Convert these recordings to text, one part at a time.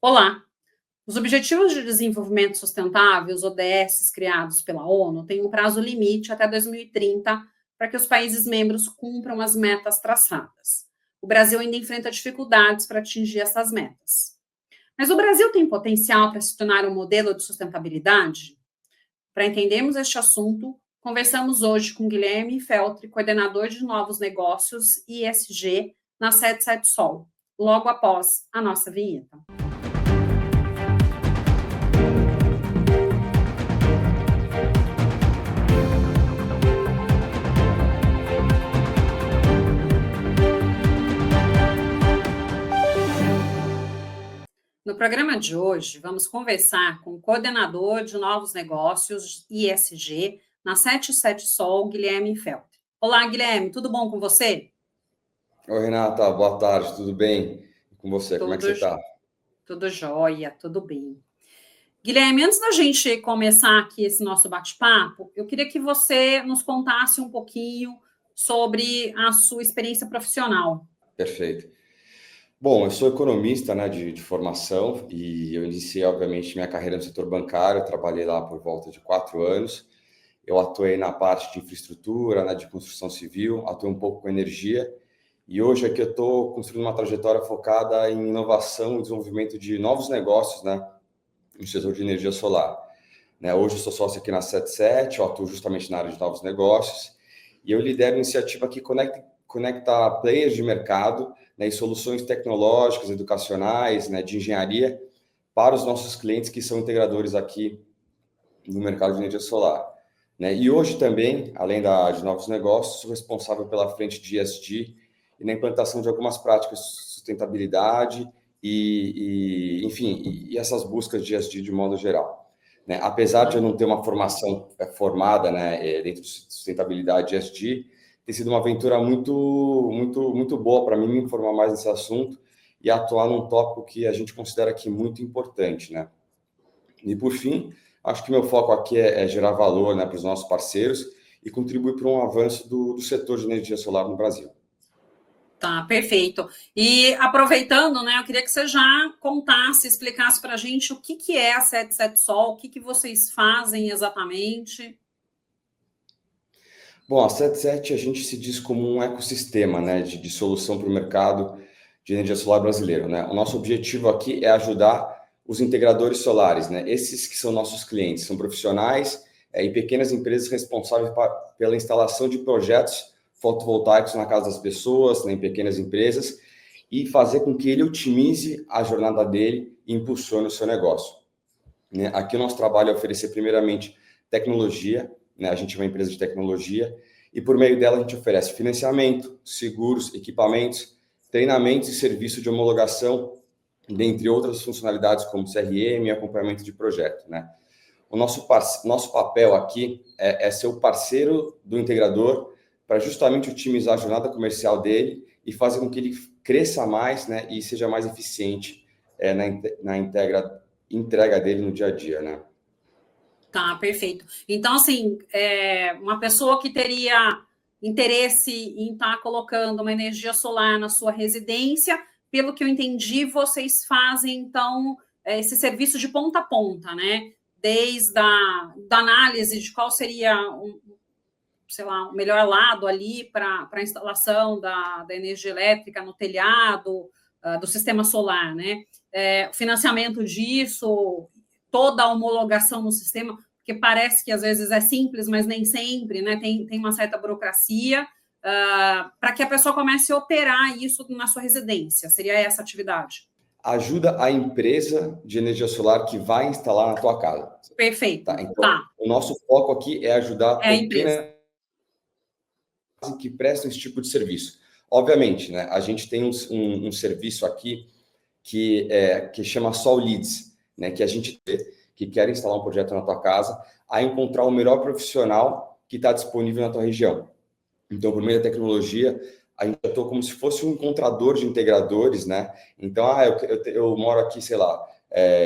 Olá! Os Objetivos de Desenvolvimento Sustentável, os ODS, criados pela ONU, têm um prazo limite até 2030 para que os países membros cumpram as metas traçadas. O Brasil ainda enfrenta dificuldades para atingir essas metas. Mas o Brasil tem potencial para se tornar um modelo de sustentabilidade? Para entendermos este assunto, conversamos hoje com Guilherme Feltri, coordenador de novos negócios e ESG na 77 Sol, logo após a nossa vinheta. No programa de hoje, vamos conversar com o coordenador de novos negócios ESG na 77 Sol, Guilherme Feltri. Olá, Guilherme, tudo bom com você? Oi, Renata, boa tarde, tudo bem? E com você, como é que você está? Tudo jóia, tudo bem. Guilherme, antes da gente começar aqui esse nosso bate-papo, eu queria que você nos contasse um pouquinho sobre a sua experiência profissional. Perfeito. Bom, eu sou economista, né, de formação e eu iniciei, obviamente, minha carreira no setor bancário, trabalhei lá por volta de 4 anos. Eu atuei na parte de infraestrutura, né, de construção civil, atuei um pouco com energia e hoje aqui eu estou construindo uma trajetória focada em inovação e desenvolvimento de novos negócios, né, no setor de energia solar. Né, hoje eu sou sócio aqui na 77, eu atuo justamente na área de novos negócios e eu lidero uma iniciativa que conecta players de mercado, né, e soluções tecnológicas, educacionais, né, de engenharia para os nossos clientes que são integradores aqui no mercado de energia solar. Né? E hoje também, além de novos negócios, sou responsável pela frente de ESG e na implantação de algumas práticas de sustentabilidade enfim, essas buscas de ESG de modo geral. Né? Apesar de eu não ter uma formação formada, né, dentro de sustentabilidade e ESG, tem sido uma aventura muito boa para mim me informar mais nesse assunto e atuar num tópico que a gente considera aqui muito importante, né? E por fim, acho que meu foco aqui é gerar valor, né, para os nossos parceiros e contribuir para um avanço do setor de energia solar no Brasil. Tá, perfeito. E aproveitando, né, eu queria que você já contasse, explicasse para a gente o que é a 77 Sol, o que vocês fazem exatamente. Bom, a 77 a gente se diz como um ecossistema, né, de solução para o mercado de energia solar brasileiro, né? O nosso objetivo aqui é ajudar os integradores solares, né? Esses que são nossos clientes, são profissionais e pequenas empresas responsáveis pela instalação de projetos fotovoltaicos na casa das pessoas, né, em pequenas empresas, e fazer com que ele otimize a jornada dele e impulsione o seu negócio. Né? Aqui o nosso trabalho é oferecer primeiramente tecnologia, né? A gente é uma empresa de tecnologia e por meio dela a gente oferece financiamento, seguros, equipamentos, treinamentos e serviço de homologação, dentre outras funcionalidades como CRM e acompanhamento de projeto, né? O nosso papel aqui é ser o parceiro do integrador para justamente otimizar a jornada comercial dele e fazer com que ele cresça mais, né, e seja mais eficiente na entrega dele no dia a dia, né? Tá, perfeito. Então, assim, uma pessoa que teria interesse em estar colocando uma energia solar na sua residência, pelo que eu entendi, vocês fazem, então, esse serviço de ponta a ponta, né? Desde da análise de qual seria sei lá, o melhor lado ali para a instalação da energia elétrica no telhado, do sistema solar, né? O financiamento disso, toda a homologação no sistema, porque parece que às vezes é simples, mas nem sempre, né? Tem uma certa burocracia, para que a pessoa comece a operar isso na sua residência. Seria essa atividade? Ajuda a empresa de energia solar que vai instalar na tua casa. Perfeito. Tá? Então, o nosso foco aqui é ajudar pequenas que prestam esse tipo de serviço. Obviamente, né, a gente tem um serviço aqui que chama Sol Leads, né, que a gente que quer instalar um projeto na tua casa, a encontrar o melhor profissional que está disponível na tua região. Então, por meio da tecnologia, a gente atua como se fosse um encontrador de integradores, né? Então, eu moro aqui, sei lá,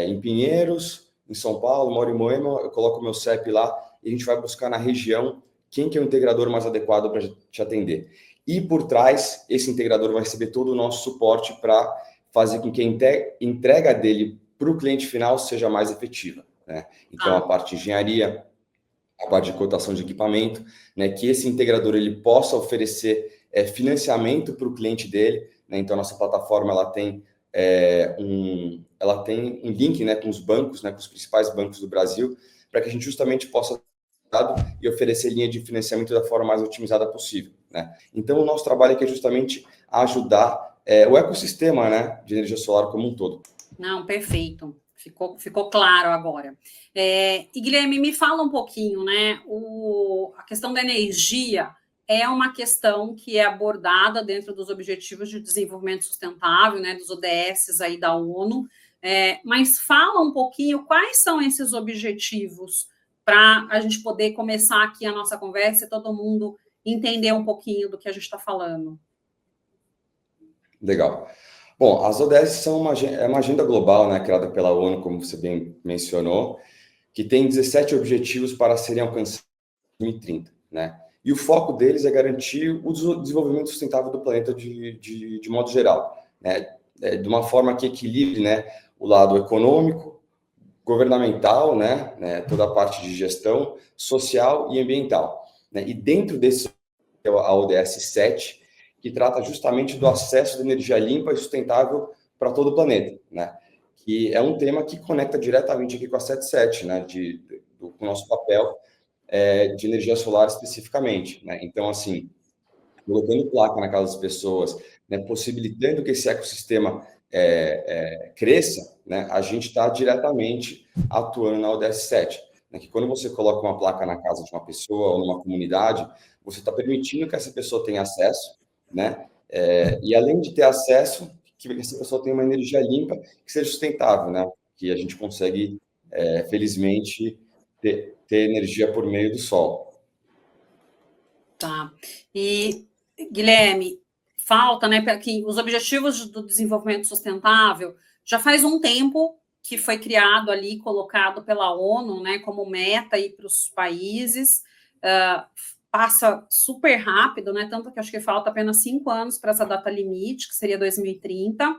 em Pinheiros, em São Paulo, moro em Moema, eu coloco meu CEP lá e a gente vai buscar na região quem que é o integrador mais adequado para te atender. E por trás, esse integrador vai receber todo o nosso suporte para fazer com que a entrega dele para o cliente final seja mais efetiva, né? Então, a parte de engenharia, a parte de cotação de equipamento, né? Que esse integrador ele possa oferecer financiamento para o cliente dele, né? Então, a nossa plataforma ela tem um link, né, com os bancos, né, com os principais bancos do Brasil, para que a gente justamente possa e oferecer linha de financiamento da forma mais otimizada possível, né? Então, o nosso trabalho aqui é justamente ajudar o ecossistema, né, de energia solar como um todo. Não, perfeito. Ficou claro agora. E Guilherme, me fala um pouquinho, né? A questão da energia é uma questão que é abordada dentro dos Objetivos de Desenvolvimento Sustentável, né? Dos ODS aí da ONU. Mas fala um pouquinho quais são esses objetivos para a gente poder começar aqui a nossa conversa e todo mundo entender um pouquinho do que a gente está falando. Legal. Bom, as ODS são uma agenda global, né, criada pela ONU, como você bem mencionou, que tem 17 objetivos para serem alcançados em 2030, né? E o foco deles é garantir o desenvolvimento sustentável do planeta de modo geral, né? De uma forma que equilibre, né, o lado econômico, governamental, né, toda a parte de gestão social e ambiental, né? E dentro desse a ODS 7, que trata justamente do acesso de energia limpa e sustentável para todo o planeta, né? Que é um tema que conecta diretamente aqui com a 77, né? Com o nosso papel de energia solar especificamente, né? Então, assim, colocando placa na casa das pessoas, né? Possibilitando que esse ecossistema cresça, né? A gente está diretamente atuando na ODS 7, né? Que quando você coloca uma placa na casa de uma pessoa ou numa comunidade, você está permitindo que essa pessoa tenha acesso, né? E além de ter acesso, que essa pessoa tenha uma energia limpa que seja sustentável, né? Que a gente consegue, felizmente, ter energia por meio do sol. Tá. E, Guilherme, falta, né, que os Objetivos do Desenvolvimento Sustentável já faz um tempo que foi criado ali, colocado pela ONU, né, como meta aí para os países, passa super rápido, né, tanto que acho que falta apenas 5 anos para essa data limite, que seria 2030.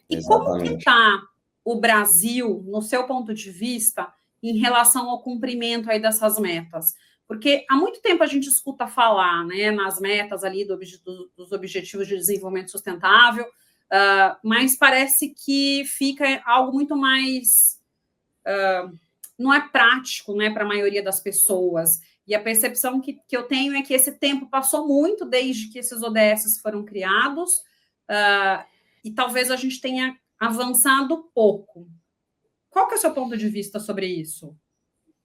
E como que está o Brasil, no seu ponto de vista, em relação ao cumprimento aí dessas metas? Porque há muito tempo a gente escuta falar, né, nas metas ali dos Objetivos de Desenvolvimento Sustentável, mas parece que fica algo muito mais... não é prático, né, para a maioria das pessoas. E a percepção que eu tenho é que esse tempo passou muito desde que esses ODS foram criados, e talvez a gente tenha avançado pouco. Qual que é o seu ponto de vista sobre isso?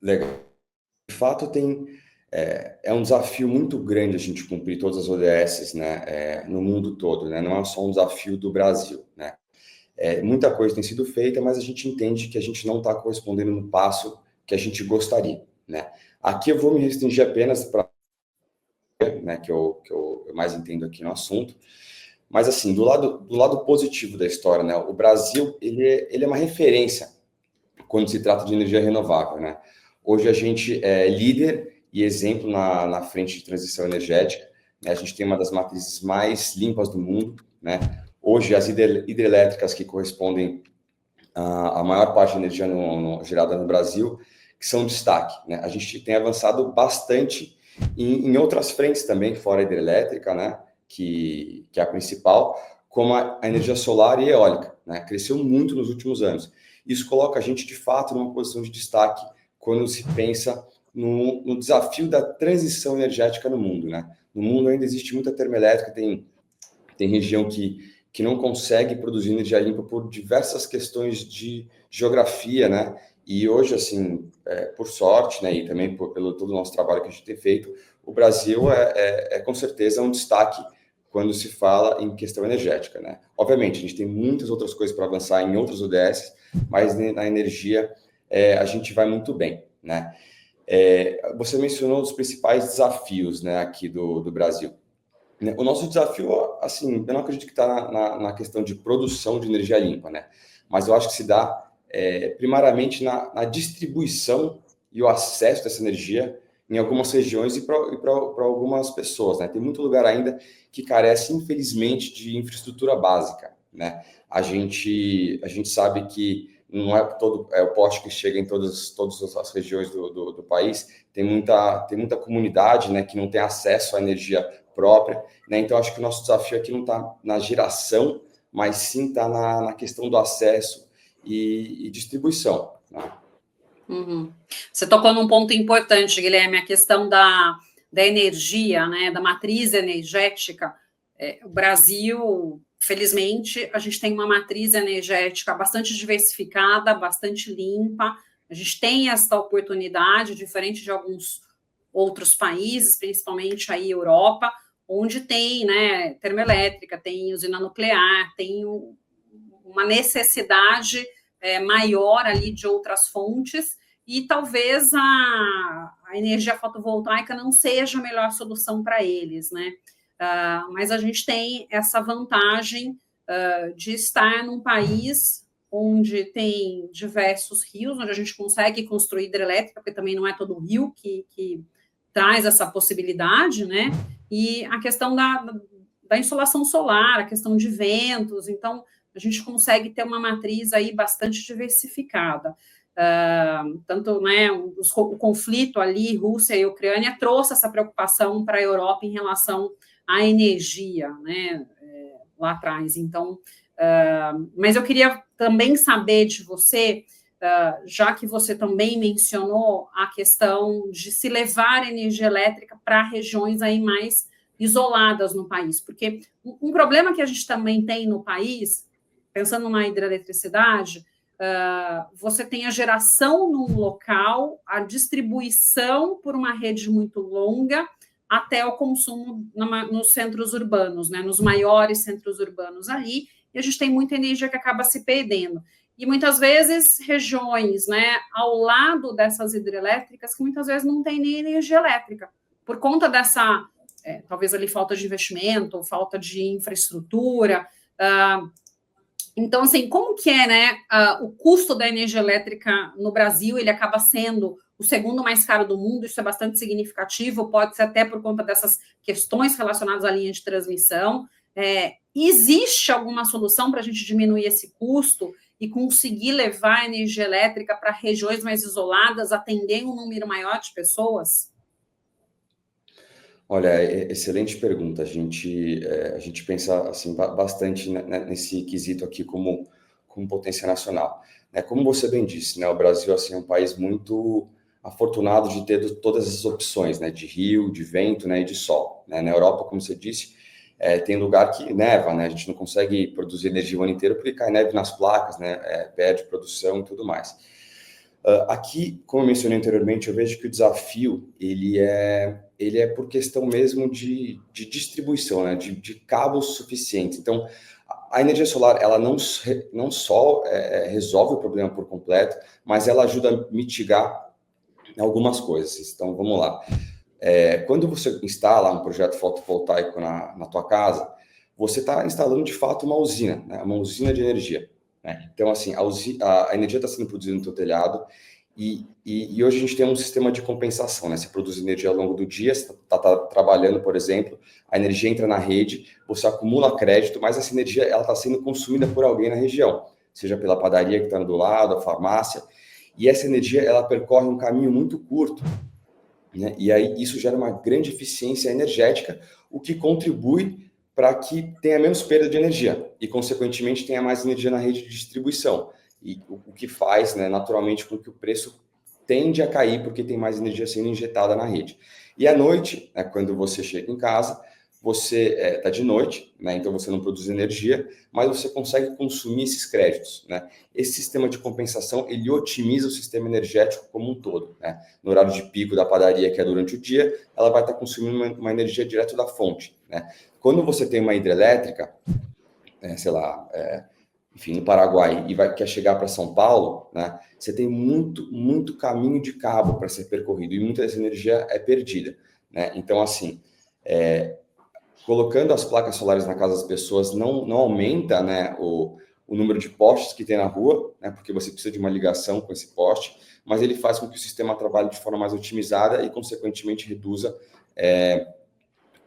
Legal. De fato, é um desafio muito grande a gente cumprir todas as ODS, né, no mundo todo, né? Não é só um desafio do Brasil, né? Muita coisa tem sido feita, mas a gente entende que a gente não está correspondendo no passo que a gente gostaria, né? Aqui eu vou me restringir apenas para, né, que eu mais entendo aqui no assunto. Mas, assim, do lado positivo da história, né? O Brasil, ele é uma referência quando se trata de energia renovável, né? Hoje a gente é líder e exemplo na frente de transição energética, né? A gente tem uma das matrizes mais limpas do mundo, né? Hoje as hidrelétricas que correspondem à maior parte da energia gerada no Brasil, que são destaque, né? A gente tem avançado bastante em outras frentes também, fora a hidrelétrica, né? Que é a principal, como a energia solar e eólica, né? Cresceu muito nos últimos anos. Isso coloca a gente, de fato, numa posição de destaque quando se pensa no desafio da transição energética no mundo, né? No mundo ainda existe muita termoelétrica, tem região que não consegue produzir energia limpa por diversas questões de geografia, né? E hoje, assim, por sorte, né, e também pelo todo o nosso trabalho que a gente tem feito, o Brasil é com certeza um destaque quando se fala em questão energética, né? Obviamente, a gente tem muitas outras coisas para avançar em outros ODS, mas na energia a gente vai muito bem, né? Você mencionou os principais desafios, né, aqui do Brasil. O nosso desafio, assim, eu não acredito que está na questão de produção de energia limpa, né? Mas eu acho que se dá primariamente na distribuição e o acesso dessa energia em algumas regiões e para algumas pessoas, né? Tem muito lugar ainda que carece, infelizmente, de infraestrutura básica, né? a gente sabe que não é todo o poste que chega em todas as regiões do país, tem muita comunidade, né, que não tem acesso à energia própria, né? Então acho que o nosso desafio aqui não está na geração, mas sim está na questão do acesso e distribuição, né? Uhum. Você tocou num ponto importante, Guilherme, a questão da energia, né, da matriz energética. O Brasil, felizmente, a gente tem uma matriz energética bastante diversificada, bastante limpa. A gente tem esta oportunidade, diferente de alguns outros países, principalmente aí Europa, onde tem, né, termoelétrica, tem usina nuclear, tem uma necessidade maior ali de outras fontes, e talvez a energia fotovoltaica não seja a melhor solução para eles, né? Mas a gente tem essa vantagem de estar num país onde tem diversos rios, onde a gente consegue construir hidrelétrica, porque também não é todo rio que traz essa possibilidade, né? E a questão da insolação solar, a questão de ventos, então a gente consegue ter uma matriz aí bastante diversificada. Tanto, né, o conflito ali, Rússia e Ucrânia, trouxe essa preocupação para a Europa em relação à energia, né, lá atrás. Então, mas eu queria também saber de você, já que você também mencionou a questão de se levar energia elétrica para regiões aí mais isoladas no país, porque um problema que a gente também tem no país, pensando na hidroeletricidade, você tem a geração num local, a distribuição por uma rede muito longa até o consumo nos centros urbanos, né, nos maiores centros urbanos ali, e a gente tem muita energia que acaba se perdendo. E muitas vezes regiões, né, ao lado dessas hidrelétricas que muitas vezes não tem nem energia elétrica, por conta dessa, talvez ali falta de investimento, falta de infraestrutura. Então, assim, como que é, né, o custo da energia elétrica no Brasil? Ele acaba sendo o segundo mais caro do mundo, isso é bastante significativo, pode ser até por conta dessas questões relacionadas à linha de transmissão. Existe alguma solução para a gente diminuir esse custo e conseguir levar a energia elétrica para regiões mais isoladas, atender um número maior de pessoas? Olha, excelente pergunta. A gente pensa assim, bastante nesse quesito aqui como potência nacional. Como você bem disse, né, o Brasil assim, é um país muito afortunado de ter todas as opções, né, de rio, de vento, né, e de sol. Na Europa, como você disse, tem lugar que neva, né, a gente não consegue produzir energia o ano inteiro porque cai neve nas placas, né, perde produção e tudo mais. Aqui, como eu mencionei anteriormente, eu vejo que o desafio ele é por questão mesmo de distribuição, né, de cabos suficientes. Então, a energia solar ela não só resolve o problema por completo, mas ela ajuda a mitigar algumas coisas. Então, vamos lá. Quando você instala um projeto fotovoltaico na tua casa, você está instalando de fato uma usina, né, uma usina de energia. Então, assim, a energia está sendo produzida no teu telhado e hoje a gente tem um sistema de compensação, né? Você produz energia ao longo do dia, você está trabalhando, por exemplo, a energia entra na rede, você acumula crédito, mas essa energia ela está sendo consumida por alguém na região, seja pela padaria que está do lado, a farmácia, e essa energia ela percorre um caminho muito curto, né? E aí isso gera uma grande eficiência energética, o que contribui para que tenha menos perda de energia e, consequentemente, tenha mais energia na rede de distribuição. E o que faz, né, naturalmente, com que o preço tende a cair, porque tem mais energia sendo injetada na rede. E à noite, né, quando você chega em casa, você está de noite, né, então você não produz energia, mas você consegue consumir esses créditos, né? Esse sistema de compensação, ele otimiza o sistema energético como um todo, né? No horário de pico da padaria, que é durante o dia, ela vai estar consumindo uma energia direto da fonte, né? Quando você tem uma hidrelétrica, sei lá, enfim, no Paraguai, e quer chegar para São Paulo, né, você tem muito caminho de cabo para ser percorrido e muita dessa energia é perdida, né? Então, assim, colocando as placas solares na casa das pessoas não aumenta, né, o número de postes que tem na rua, né, porque você precisa de uma ligação com esse poste, mas ele faz com que o sistema trabalhe de forma mais otimizada e, consequentemente, reduza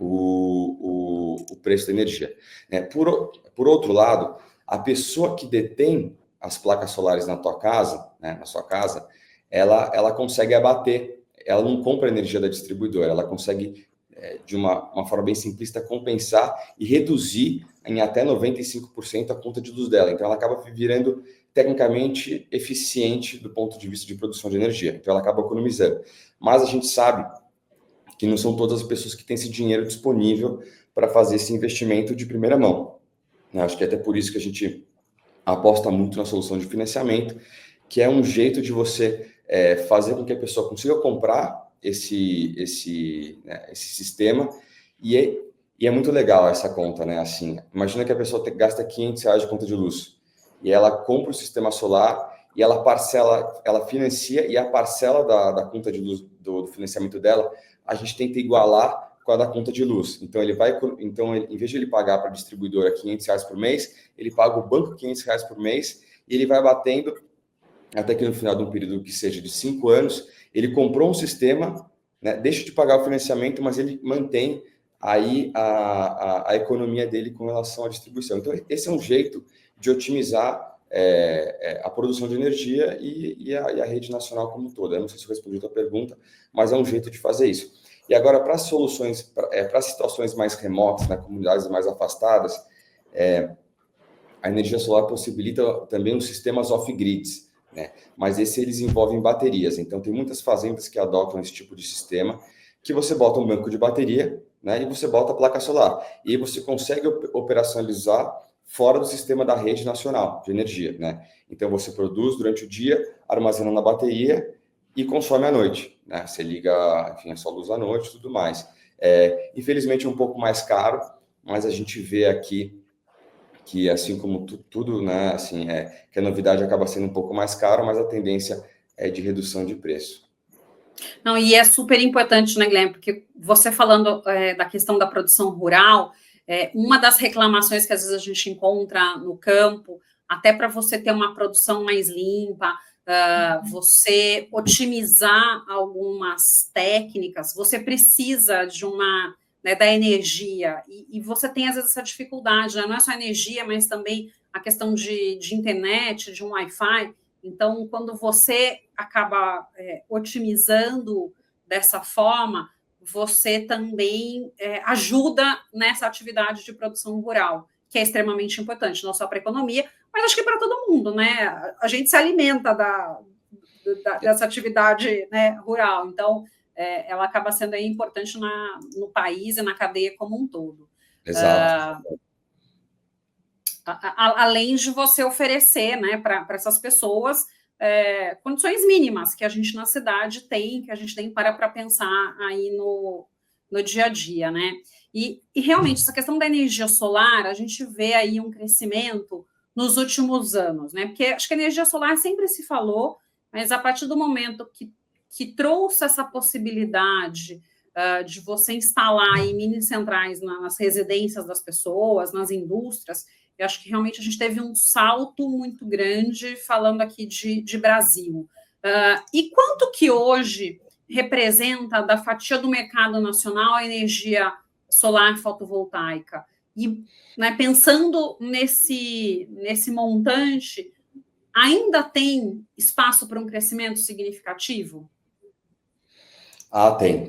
o preço da energia. Por outro lado, A pessoa que detém as placas solares na tua casa, né, na sua casa, ela consegue abater, ela não compra energia da distribuidora, ela consegue, de uma forma bem simplista, compensar e reduzir em até 95% a conta de luz dela. Então, ela acaba virando tecnicamente eficiente do ponto de vista de produção de energia. Então, ela acaba economizando. Mas a gente sabe que não são todas as pessoas que têm esse dinheiro disponível para fazer esse investimento de primeira mão. Acho que é até por isso que a gente aposta muito na solução de financiamento, que é um jeito de você fazer com que a pessoa consiga comprar esse sistema, e é muito legal essa conta, né? Assim, imagina que a pessoa gasta R$500 de conta de luz, e ela compra o sistema solar, e ela parcela, ela financia, e a parcela da conta de luz, do financiamento dela, a gente tenta igualar com a da conta de luz. Então, em vez de ele pagar para a distribuidora R$500 por mês, ele paga o banco R$500 por mês, e ele vai batendo até que no final de um período que seja de 5 anos, ele comprou um sistema, né, deixa de pagar o financiamento, mas ele mantém aí a economia dele com relação à distribuição. Então, esse é um jeito de otimizar a produção de energia e a rede nacional como um todo. Eu não sei se eu respondi a tua pergunta, mas é um jeito de fazer isso. E agora, para soluções, para situações mais remotas, né, comunidades mais afastadas, a energia solar possibilita também os sistemas off-grids, né? Mas eles envolvem baterias. Então, tem muitas fazendas que adotam esse tipo de sistema, que você bota um banco de bateria, né, e você bota a placa solar. E você consegue operacionalizar fora do sistema da rede nacional de energia, né? Então, você produz durante o dia, armazena na bateria e consome à noite, né? Você liga, enfim, a sua luz à noite e tudo mais. Infelizmente, é um pouco mais caro, mas a gente vê aqui que, assim como tudo, né, assim, que a novidade acaba sendo um pouco mais caro, mas a tendência é de redução de preço. Não, e é super importante, né, Guilherme, porque você falando da questão da produção rural, uma das reclamações que às vezes a gente encontra no campo, até para você ter uma produção mais limpa, você otimizar algumas técnicas, você precisa de da energia, e você tem às vezes essa dificuldade, né? Não é só energia, mas também a questão de internet, de um Wi-Fi. Então, quando você acaba otimizando dessa forma, você também ajuda nessa atividade de produção rural, que é extremamente importante, não só para a economia, mas acho que para todo mundo, né? A gente se alimenta dessa atividade, né, rural, então ela acaba sendo aí importante no país e na cadeia como um todo. Exato. Além de você oferecer, né, para essas pessoas condições mínimas que a gente na cidade tem, que a gente tem para pensar aí no dia a dia, né? E realmente, essa questão da energia solar, a gente vê aí um crescimento nos últimos anos, né? Porque acho que a energia solar sempre se falou, mas a partir do momento que trouxe essa possibilidade de você instalar aí mini centrais nas residências das pessoas, nas indústrias, eu acho que realmente a gente teve um salto muito grande falando aqui de Brasil. E quanto que hoje representa da fatia do mercado nacional a energia solar fotovoltaica? E, né, pensando nesse montante, ainda tem espaço para um crescimento significativo?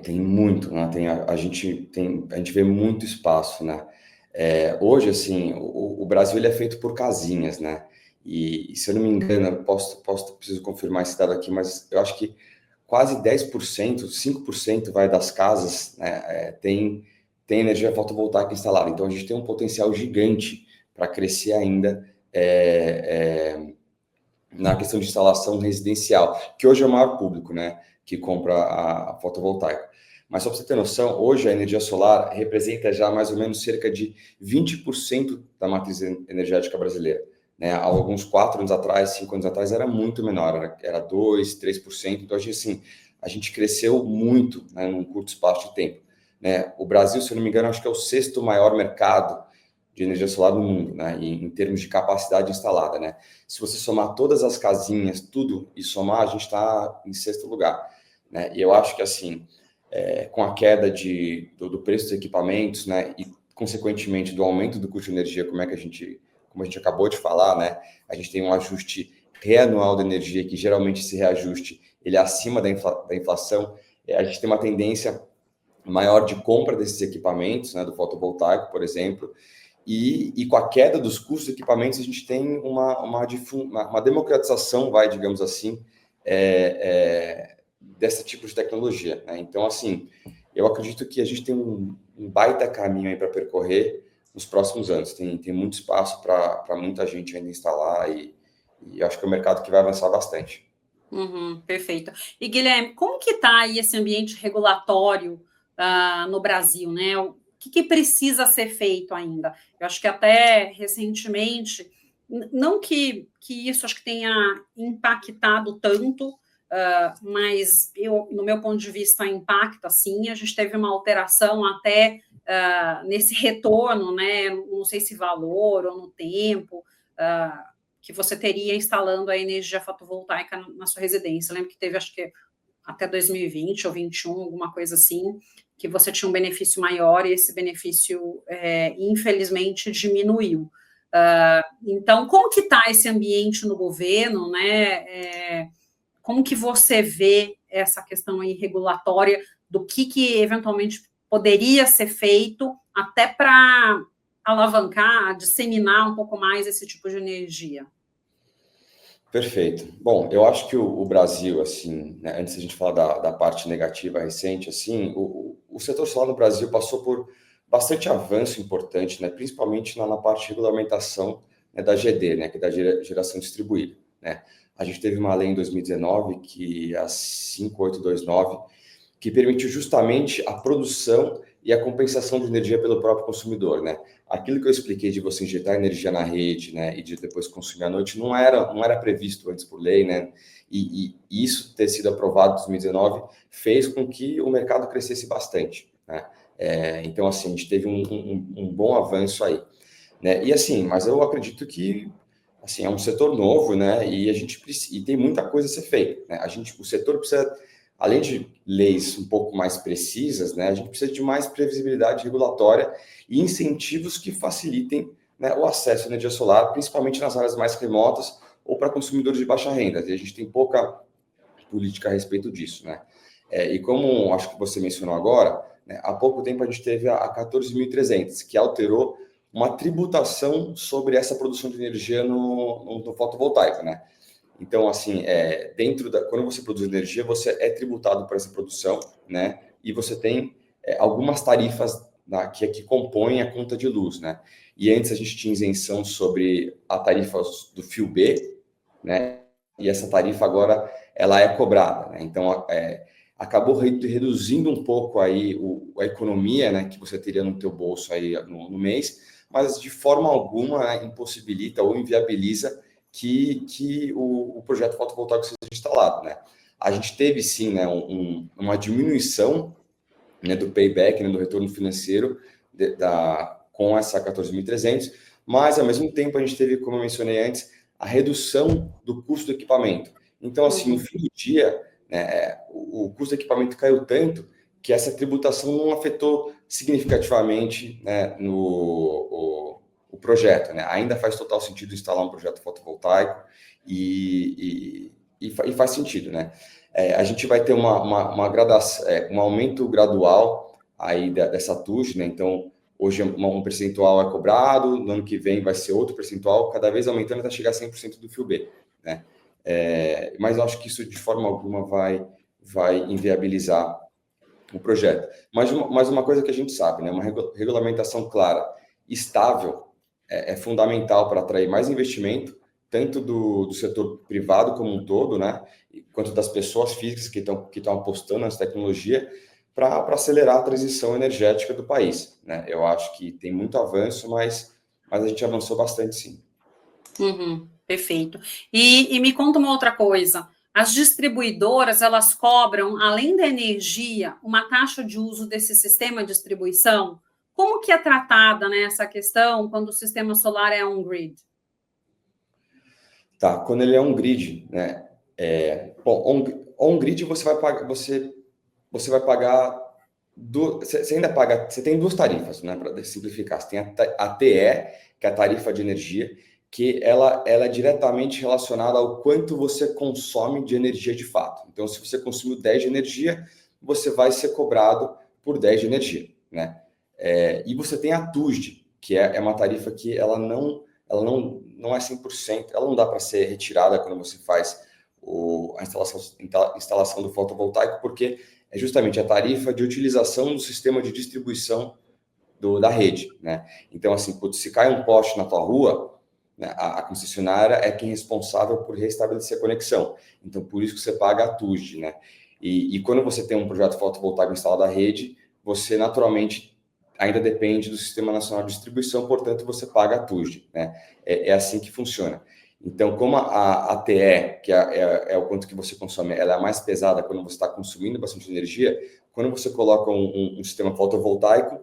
Tem muito, né? A gente vê muito espaço, né? Hoje, assim, o Brasil ele é feito por casinhas, né? E se eu não me engano, preciso confirmar esse dado aqui, mas eu acho que quase 10%, 5% vai das casas, né, tem energia fotovoltaica instalada. Então, a gente tem um potencial gigante para crescer ainda na questão de instalação residencial, que hoje é o maior público, né, que compra a fotovoltaica. Mas só para você ter noção, hoje a energia solar representa já mais ou menos cerca de 20% da matriz energética brasileira. Né? Há alguns 4 anos atrás, 5 anos atrás, era muito menor, era 2%, 3%. Então, assim, a gente cresceu muito, né, num curto espaço de tempo. Né? O Brasil, se eu não me engano, acho que é o 6º maior mercado de energia solar no mundo, né, em termos de capacidade instalada, né? Se você somar todas as casinhas, tudo, e somar, a gente está em 6º lugar, né? E eu acho que, assim, com a queda do preço dos equipamentos, né, e, consequentemente, do aumento do custo de energia, como é que a gente como a gente acabou de falar, né, a gente tem um ajuste reanual da energia, que geralmente esse reajuste ele é acima da inflação. A gente tem uma tendência maior de compra desses equipamentos, né, do fotovoltaico, por exemplo, e com a queda dos custos de equipamentos, a gente tem uma democratização, digamos assim, desse tipo de tecnologia, né? Então, assim, eu acredito que a gente tem um baita caminho aí para percorrer nos próximos anos. Tem muito espaço para muita gente ainda instalar e acho que é um mercado que vai avançar bastante. Perfeito. E, Guilherme, como que está aí esse ambiente regulatório no Brasil, né? O que precisa ser feito ainda? Eu acho que até recentemente, não que isso acho que tenha impactado tanto, mas no meu ponto de vista, impacta sim. A gente teve uma alteração até nesse retorno, né? Não sei se valor ou no tempo, que você teria instalando a energia fotovoltaica na sua residência. Eu lembro que teve, acho que até 2020 ou 2021, alguma coisa assim, que você tinha um benefício maior e esse benefício, infelizmente, diminuiu. Então, como que está esse ambiente no governo, né? Como que você vê essa questão aí regulatória do que eventualmente poderia ser feito até para alavancar, disseminar um pouco mais esse tipo de energia? Perfeito. Bom, eu acho que o Brasil, assim, né, antes de a gente falar da parte negativa recente, assim, o setor solar no Brasil passou por bastante avanço importante, né, principalmente na parte de regulamentação, né, da GD, né, que é da geração distribuída, né. A gente teve uma lei em 2019, que é a 5829, que permitiu justamente a produção e a compensação de energia pelo próprio consumidor, né? Aquilo que eu expliquei de você injetar energia na rede, né, e de depois consumir à noite, não era previsto antes por lei, né? E isso ter sido aprovado em 2019 fez com que o mercado crescesse bastante, né? Então, assim, a gente teve um bom avanço aí, né? E assim, mas eu acredito que assim, é um setor novo, né? E tem muita coisa a ser feita, né? O setor precisa, além de leis um pouco mais precisas, né? A gente precisa de mais previsibilidade regulatória e incentivos que facilitem, né, o acesso à energia solar, principalmente nas áreas mais remotas ou para consumidores de baixa renda. E a gente tem pouca política a respeito disso, né? E como acho que você mencionou agora, né, há pouco tempo a gente teve a 14.300, que alterou uma tributação sobre essa produção de energia no fotovoltaico, né? Então, assim, quando você produz energia, você é tributado por essa produção, né? E você tem algumas tarifas, né, que compõem a conta de luz, né? E antes a gente tinha isenção sobre a tarifa do fio B, né? E essa tarifa agora ela é cobrada, né? Então, acabou reduzindo um pouco aí a economia, né, que você teria no teu bolso aí no mês, mas de forma alguma, né, impossibilita ou inviabiliza que o projeto fotovoltaico seja instalado, né? A gente teve sim, né, uma diminuição, né, do payback, né, do retorno financeiro com essa 14.300, mas ao mesmo tempo a gente teve, como eu mencionei antes, a redução do custo do equipamento. Então, assim, no fim do dia, né, o custo do equipamento caiu tanto que essa tributação não afetou significativamente, né, o projeto, né? Ainda faz total sentido instalar um projeto fotovoltaico e faz sentido, né? A gente vai ter uma gradação, um aumento gradual aí dessa TUJ, né? Então, hoje um percentual é cobrado, no ano que vem vai ser outro percentual, cada vez aumentando até chegar a 100% do fio B, né? Mas eu acho que isso de forma alguma vai inviabilizar o projeto. Mas uma coisa que a gente sabe, né? Uma regulamentação clara, estável, é fundamental para atrair mais investimento, tanto do setor privado como um todo, né? Quanto das pessoas físicas que estão apostando nessa tecnologia para acelerar a transição energética do país, né? Eu acho que tem muito avanço, mas a gente avançou bastante, sim. Perfeito. E me conta uma outra coisa. As distribuidoras, elas cobram, além da energia, uma taxa de uso desse sistema de distribuição? Como que é tratada, né, essa questão quando o sistema solar é on-grid? Tá, quando ele é um grid, né? Bom, on-grid você vai pagar você ainda paga, você tem duas tarifas, né, para simplificar. Você tem a TE, que é a tarifa de energia, que ela é diretamente relacionada ao quanto você consome de energia de fato. Então, se você consumiu 10 de energia, você vai ser cobrado por 10 de energia, né? E você tem a TUSD, que é uma tarifa que ela não é 100%, ela não dá para ser retirada quando você faz a instalação do fotovoltaico, porque é justamente a tarifa de utilização do sistema de distribuição da rede, né? Então, assim, se cai um poste na tua rua, né, a concessionária é quem é responsável por restabelecer a conexão. Então, por isso que você paga a TUSD, né? E quando você tem um projeto fotovoltaico instalado na rede, você naturalmente ainda depende do Sistema Nacional de Distribuição, portanto, você paga a TUSD, né? É assim que funciona. Então, como a TE, que é o quanto que você consome, ela é mais pesada quando você está consumindo bastante energia, quando você coloca um sistema fotovoltaico,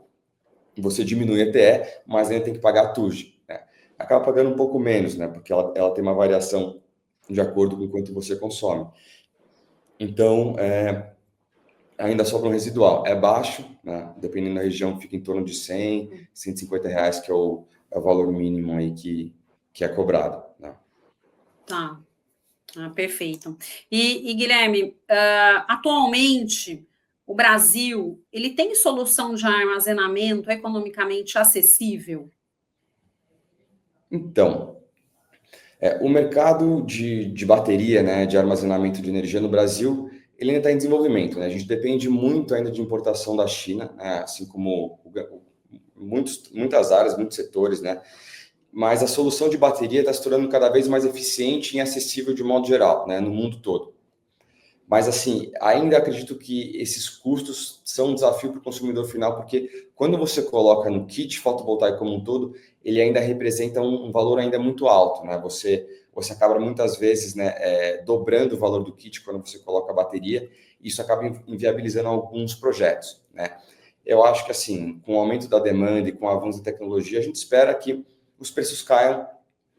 você diminui a TE, mas ainda tem que pagar a TUSD, né? Acaba pagando um pouco menos, né? Porque ela tem uma variação de acordo com o quanto você consome. Então, ainda sobra um residual. É baixo, né? Dependendo da região, fica em torno de 100, 150 reais, que é o valor mínimo aí que é cobrado, né? Tá. Perfeito. E Guilherme, atualmente, o Brasil, ele tem solução de armazenamento economicamente acessível? Então, o mercado de bateria, né, de armazenamento de energia no Brasil, ele ainda está em desenvolvimento, né? A gente depende muito ainda de importação da China, né, assim como muitas áreas, muitos setores, né? Mas a solução de bateria está se tornando cada vez mais eficiente e acessível de modo geral, né, no mundo todo. Mas, assim, ainda acredito que esses custos são um desafio para o consumidor final, porque quando você coloca no kit fotovoltaico como um todo, ele ainda representa um valor ainda muito alto, né? Você acaba muitas vezes, né, dobrando o valor do kit quando você coloca a bateria, e isso acaba inviabilizando alguns projetos, né? Eu acho que, assim, com o aumento da demanda e com o avanço da tecnologia, a gente espera que os preços caiam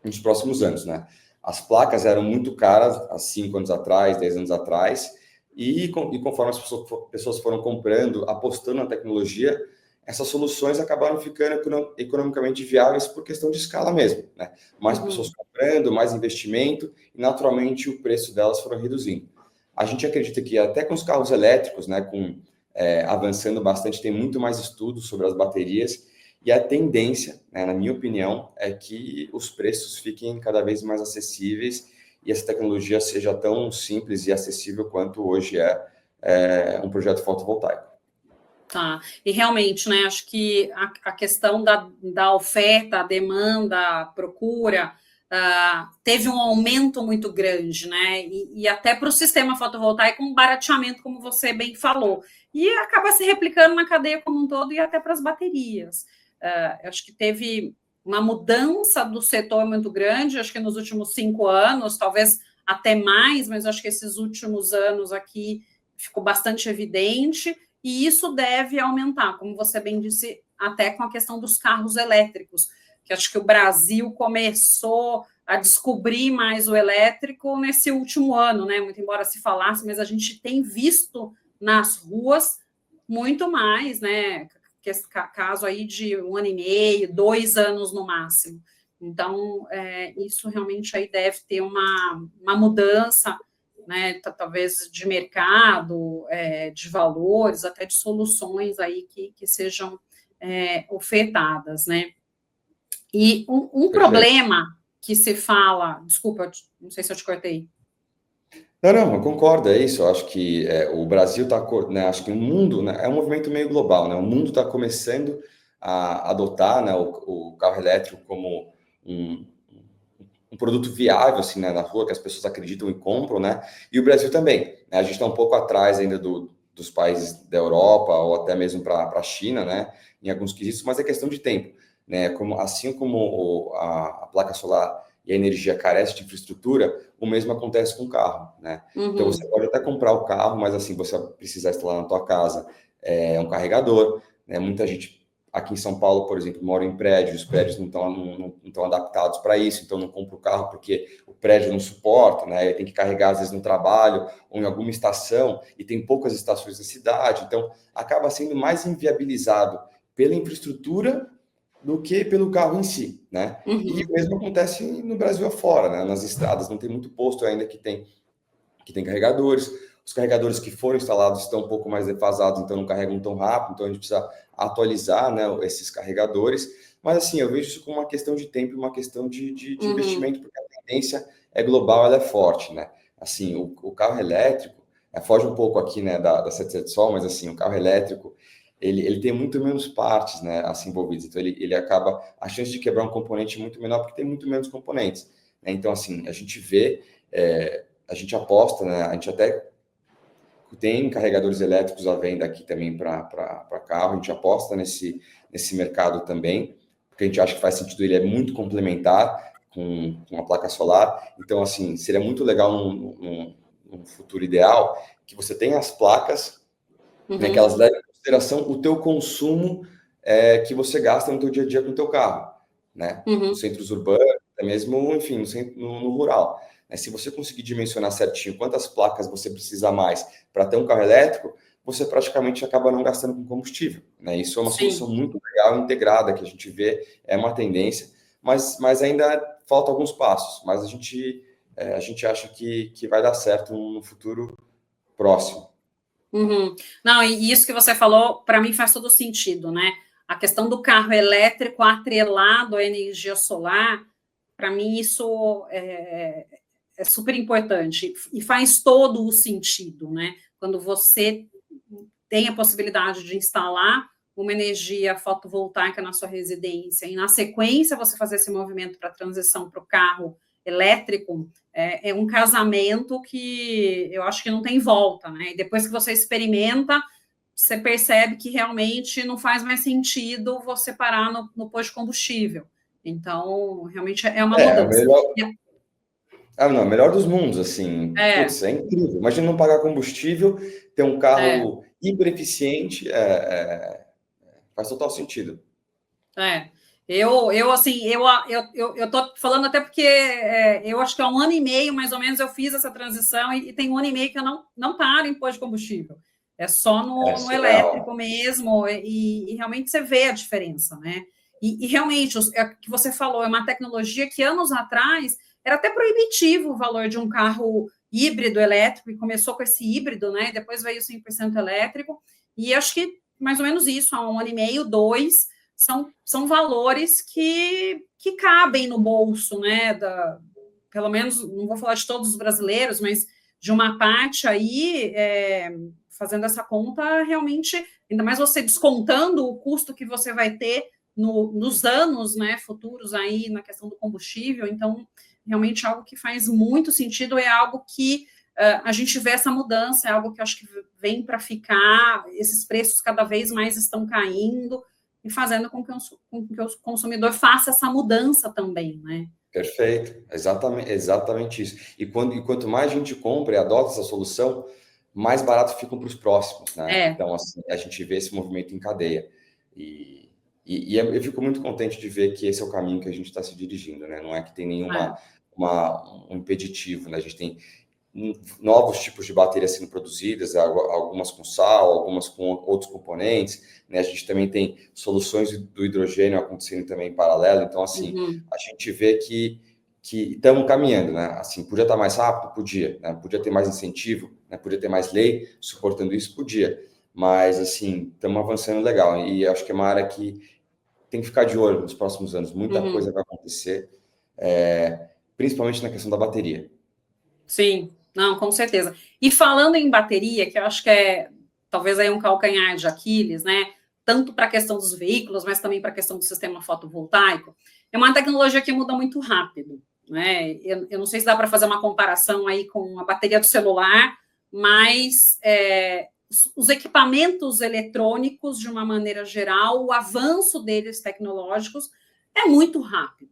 nos próximos anos, né? As placas eram muito caras há 5 anos atrás, 10 anos atrás, e conforme as pessoas foram comprando, apostando na tecnologia, essas soluções acabaram ficando economicamente viáveis por questão de escala mesmo, né? Mais pessoas comprando, mais investimento, e naturalmente o preço delas foram reduzindo. A gente acredita que até com os carros elétricos, né, avançando bastante, tem muito mais estudos sobre as baterias, e a tendência, né, na minha opinião, é que os preços fiquem cada vez mais acessíveis e essa tecnologia seja tão simples e acessível quanto hoje é um projeto fotovoltaico. Tá, e realmente, né, acho que a questão da oferta, a demanda, a procura, teve um aumento muito grande, né, e até para o sistema fotovoltaico um barateamento, como você bem falou, e acaba se replicando na cadeia como um todo e até para as baterias. Acho que teve uma mudança do setor muito grande, acho que nos últimos 5 anos, talvez até mais, mas acho que esses últimos anos aqui ficou bastante evidente, e isso deve aumentar, como você bem disse, até com a questão dos carros elétricos, que acho que o Brasil começou a descobrir mais o elétrico nesse último ano, né? Muito embora se falasse, mas a gente tem visto nas ruas muito mais, né? Caso aí de 1 ano e meio, 2 anos no máximo. Então, isso realmente aí deve ter uma mudança, né, talvez de mercado, de valores, até de soluções aí que sejam ofertadas, né? E um problema que se fala, desculpa, não sei se eu te cortei. Não, eu concordo, é isso. Eu acho que o Brasil está, né, acho que o mundo, né, é um movimento meio global, né? O mundo está começando a adotar, né, o carro elétrico como um produto viável, assim, né, na rua, que as pessoas acreditam e compram, né? E o Brasil também, né? A gente está um pouco atrás ainda dos países da Europa ou até mesmo para a China, né? Em alguns quesitos, mas é questão de tempo, né? Assim como a placa solar e a energia carece de infraestrutura, o mesmo acontece com o carro, né? Então você pode até comprar o carro, mas assim, você precisa instalar na tua casa um carregador, né? Muita gente aqui em São Paulo, por exemplo, moro em prédios, os prédios não estão adaptados para isso, então não compro o carro porque o prédio não suporta, né? Tem que carregar, às vezes, no trabalho ou em alguma estação, e tem poucas estações na cidade, então acaba sendo mais inviabilizado pela infraestrutura do que pelo carro em si, né? E o mesmo acontece no Brasil afora, né? Nas estradas não tem muito posto ainda que tem carregadores. Os carregadores que foram instalados estão um pouco mais defasados, então não carregam tão rápido, então a gente precisa atualizar, né, esses carregadores. Mas assim, eu vejo isso como uma questão de tempo e uma questão de investimento, porque a tendência é global, ela é forte, né? Assim, o carro elétrico, foge um pouco aqui, né, da 77 Sol, mas assim, o carro elétrico, ele tem muito menos partes, né, assim, envolvidas. Então, ele acaba, a chance de quebrar um componente é muito menor, porque tem muito menos componentes, né? Então, assim, a gente vê, a gente aposta, né, a gente até tem carregadores elétricos à venda aqui também para carro, a gente aposta nesse mercado também, porque a gente acha que faz sentido, ele é muito complementar com a placa solar. Então, assim, seria muito legal num futuro ideal que você tenha as placas, né, que elas levem em consideração o teu consumo que você gasta no teu dia a dia com o teu carro, né? Nos centros urbanos, até mesmo, enfim, no rural. Se você conseguir dimensionar certinho quantas placas você precisa mais para ter um carro elétrico, você praticamente acaba não gastando com combustível, né? Isso é uma solução muito legal, integrada, que a gente vê, é uma tendência, mas ainda falta alguns passos, mas a gente acha que vai dar certo no futuro próximo. Não, e isso que você falou, para mim faz todo sentido, né? A questão do carro elétrico atrelado à energia solar, para mim isso é super importante e faz todo o sentido, né? Quando você tem a possibilidade de instalar uma energia fotovoltaica na sua residência e, na sequência, você fazer esse movimento para a transição para o carro elétrico, é um casamento que eu acho que não tem volta, né? E depois que você experimenta, você percebe que realmente não faz mais sentido você parar no posto de combustível. Então, realmente é uma mudança. Não, melhor dos mundos, assim. Putz, é incrível. Imagina não pagar combustível, ter um carro hiper eficiente, faz total sentido. Eu tô falando até porque eu acho que há 1 ano e meio, mais ou menos, eu fiz essa transição e tem 1 ano e meio que eu não paro em posto de combustível. É só no elétrico mesmo, e realmente você vê a diferença, né? E realmente, o que você falou, é uma tecnologia que anos atrás era até proibitivo o valor de um carro híbrido elétrico, e começou com esse híbrido, né? Depois veio 100% elétrico, e acho que mais ou menos isso, há 1 ano e meio, 2, são valores que cabem no bolso, né? Pelo menos, não vou falar de todos os brasileiros, mas de uma parte aí, fazendo essa conta, realmente, ainda mais você descontando o custo que você vai ter nos anos, né, futuros aí na questão do combustível. Então, realmente algo que faz muito sentido, é algo que a gente vê essa mudança, é algo que eu acho que vem para ficar, esses preços cada vez mais estão caindo, e fazendo com que o consumidor faça essa mudança também, né? Perfeito, exatamente isso. E quanto mais a gente compra e adota essa solução, mais barato ficam para os próximos, né? Então, assim, a gente vê esse movimento em cadeia. E eu fico muito contente de ver que esse é o caminho que a gente está se dirigindo, né? Não é que tem nenhuma um impeditivo, né? A gente tem novos tipos de baterias sendo produzidas, algumas com sal, algumas com outros componentes, né? A gente também tem soluções do hidrogênio acontecendo também em paralelo. Então, assim, a gente vê que estamos caminhando, né? Assim, podia estar mais rápido? Podia, né? Podia ter mais incentivo, né? Podia ter mais lei suportando isso? Podia. Mas, assim, estamos avançando legal. E acho que é uma área que tem que ficar de olho nos próximos anos. Muita coisa vai acontecer, principalmente na questão da bateria. Sim, não, com certeza. E falando em bateria, que eu acho que é talvez aí um calcanhar de Aquiles, né? Tanto para a questão dos veículos, mas também para a questão do sistema fotovoltaico, é uma tecnologia que muda muito rápido, né? Eu não sei se dá para fazer uma comparação aí com a bateria do celular, mas os equipamentos eletrônicos, de uma maneira geral, o avanço deles tecnológicos é muito rápido.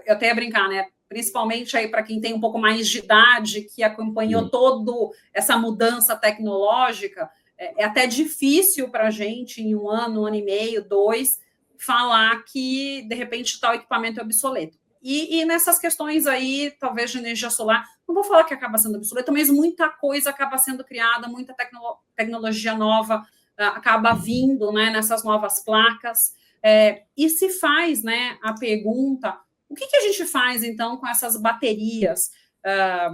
Eu até ia brincar, né? Principalmente aí para quem tem um pouco mais de idade, que acompanhou toda essa mudança tecnológica, é até difícil para a gente, em um ano e meio, 2, falar que, de repente, tal equipamento é obsoleto. E nessas questões aí, talvez de energia solar, não vou falar que acaba sendo obsoleto, mas muita coisa acaba sendo criada, muita tecnologia nova acaba vindo, né, nessas novas placas. E se faz, né, a pergunta, o que a gente faz, então, com essas baterias,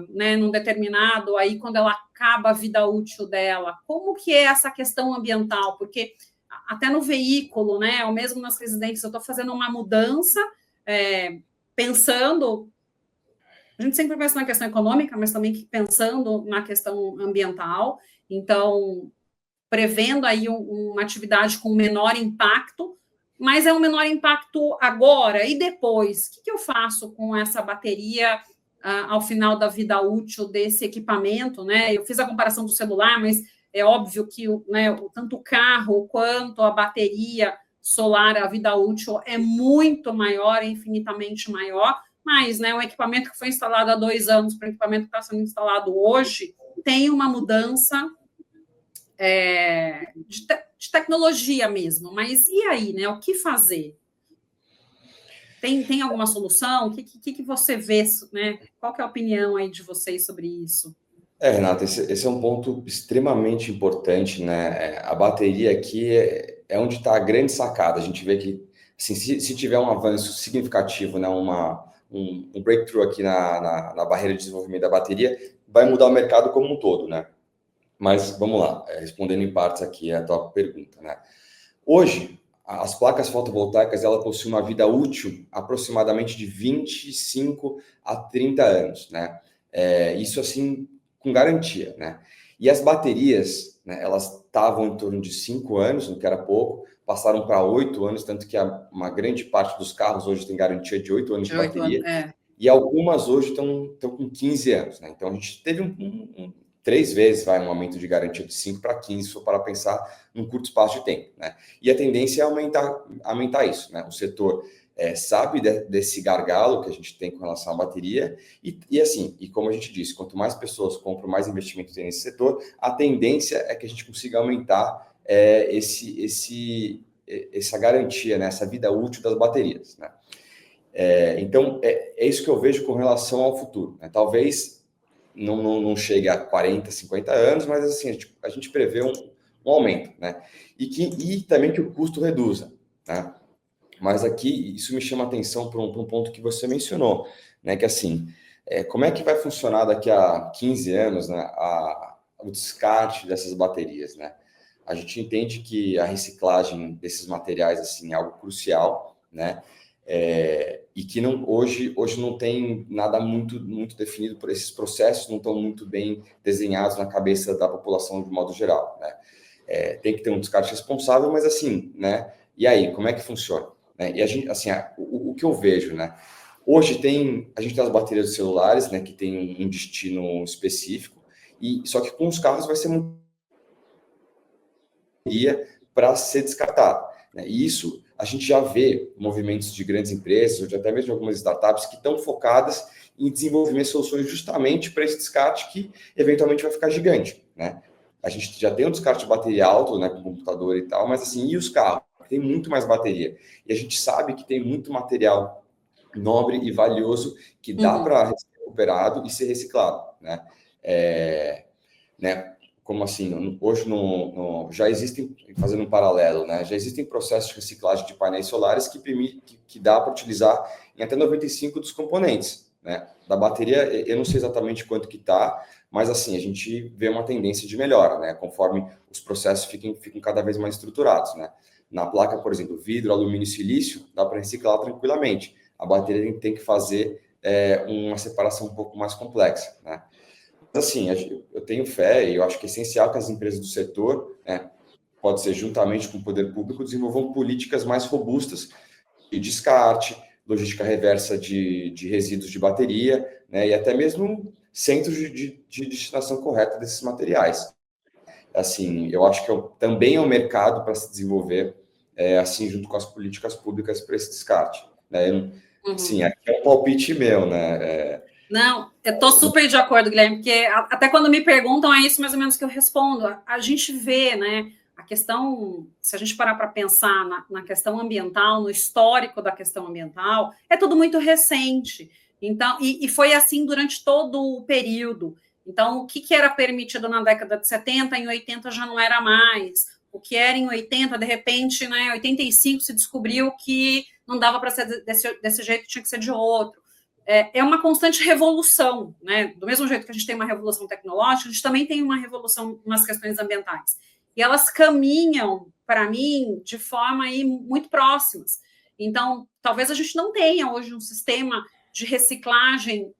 né, num determinado, aí quando ela acaba a vida útil dela, como que é essa questão ambiental? Porque até no veículo, né, ou mesmo nas residências, eu estou fazendo uma mudança, pensando, a gente sempre pensa na questão econômica, mas também pensando na questão ambiental, então, prevendo aí uma atividade com menor impacto, mas é um menor impacto agora, e depois? O que eu faço com essa bateria ao final da vida útil desse equipamento, né? Eu fiz a comparação do celular, mas é óbvio que, né, tanto o carro quanto a bateria solar, a vida útil é muito maior, infinitamente maior, mas, né, um equipamento que foi instalado há 2 anos para o equipamento que está sendo instalado hoje tem uma mudança de tecnologia mesmo, mas e aí, né? O que fazer? Tem alguma solução? O que você vê, né? Qual que é a opinião aí de vocês sobre isso? Renata, esse é um ponto extremamente importante, né? A bateria aqui é onde está a grande sacada. A gente vê que, assim, se tiver um avanço significativo, né, um breakthrough aqui na barreira de desenvolvimento da bateria, vai mudar o mercado como um todo, né? Mas vamos lá, respondendo em partes aqui a tua pergunta, né? Hoje, as placas fotovoltaicas, ela possuem uma vida útil aproximadamente de 25 a 30 anos, né? Isso, assim, com garantia, né? E as baterias, né, elas estavam em torno de 5 anos, no que era pouco, passaram para 8 anos, tanto que uma grande parte dos carros hoje tem garantia de 8 anos de bateria. E algumas hoje estão com 15 anos, né? Então, a gente teve 3 vezes um aumento de garantia de 5 para 15, se for para pensar num curto espaço de tempo, né? E a tendência é aumentar isso, né? O setor sabe desse gargalo que a gente tem com relação à bateria e como a gente disse, quanto mais pessoas compram, mais investimento tem nesse setor, a tendência é que a gente consiga aumentar essa garantia, né? Essa vida útil das baterias, né? Então, é isso que eu vejo com relação ao futuro, né? Talvez não chegue a 40, 50 anos, mas assim, a gente prevê um aumento, né? E também que o custo reduza, né? Mas aqui, isso me chama a atenção para um ponto que você mencionou, né? Que assim, como é que vai funcionar daqui a 15 anos, né, o descarte dessas baterias, né? A gente entende que a reciclagem desses materiais, assim, é algo crucial, né? E que hoje não tem nada muito definido por esses processos, não estão muito bem desenhados na cabeça da população de modo geral, né? Tem que ter um descarte responsável, mas assim, né? E aí, como é que funciona? E a gente, assim, o que eu vejo, né? Hoje a gente tem as baterias dos celulares, né? Que tem um destino específico, só que com os carros vai ser muito para ser descartado, né? E isso a gente já vê movimentos de grandes empresas, ou até mesmo de algumas startups que estão focadas em desenvolver soluções justamente para esse descarte que eventualmente vai ficar gigante, né? A gente já tem um descarte de bateria alto, né, com computador e tal, mas assim, e os carros? Tem muito mais bateria. E a gente sabe que tem muito material nobre e valioso que dá para ser recuperado e ser reciclado, né? Como assim, hoje já existem, fazendo um paralelo, né? Já existem processos de reciclagem de painéis solares que dá para utilizar em até 95% dos componentes, né? Da bateria, eu não sei exatamente quanto que está, mas assim, a gente vê uma tendência de melhora, né? Conforme os processos ficam cada vez mais estruturados, né? Na placa, por exemplo, vidro, alumínio e silício, dá para reciclar tranquilamente. A bateria tem que fazer uma separação um pouco mais complexa, né? Assim, eu tenho fé e eu acho que é essencial que as empresas do setor, né, pode ser juntamente com o poder público, desenvolvam políticas mais robustas de descarte, logística reversa de resíduos de bateria, né, e até mesmo centros de destinação correta desses materiais. Assim, eu acho que também é um mercado para se desenvolver, assim, junto com as políticas públicas para esse descarte, né? Sim, aqui é um palpite meu, né? Não, eu estou super de acordo, Guilherme, porque até quando me perguntam, é isso mais ou menos que eu respondo. A gente vê, né, a questão, se a gente parar para pensar na questão ambiental, no histórico da questão ambiental, é tudo muito recente. Então, e foi assim durante todo o período. Então, o que era permitido na década de 70, em 80 já não era mais. O que era em 80, de repente, né, em 85 se descobriu que não dava para ser desse jeito, tinha que ser de outro. É uma constante revolução, né? Do mesmo jeito que a gente tem uma revolução tecnológica, a gente também tem uma revolução nas questões ambientais. E elas caminham, para mim, de forma aí muito próximas. Então, talvez a gente não tenha hoje um sistema de reciclagem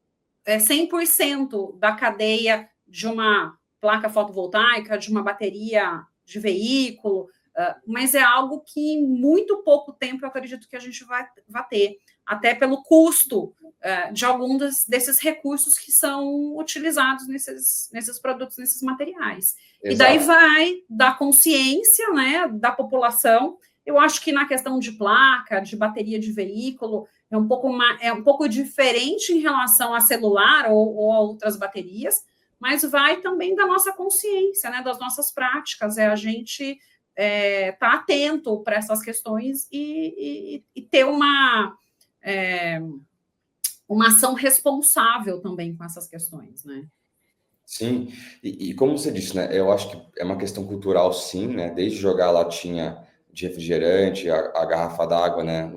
100% da cadeia de uma placa fotovoltaica, de uma bateria de veículo, mas é algo que em muito pouco tempo eu acredito que a gente vai ter, até pelo custo de alguns desses recursos que são utilizados nesses produtos, nesses materiais. Exato. E daí vai da consciência, né, da população. Eu acho que na questão de placa, de bateria de veículo, é um pouco diferente em relação a celular ou a outras baterias, mas vai também da nossa consciência, né, das nossas práticas, a gente tá atento para essas questões e ter uma ação responsável também com essas questões, né? Sim, e como você disse, né, eu acho que é uma questão cultural, sim, né, desde jogar a latinha de refrigerante, a garrafa d'água, né,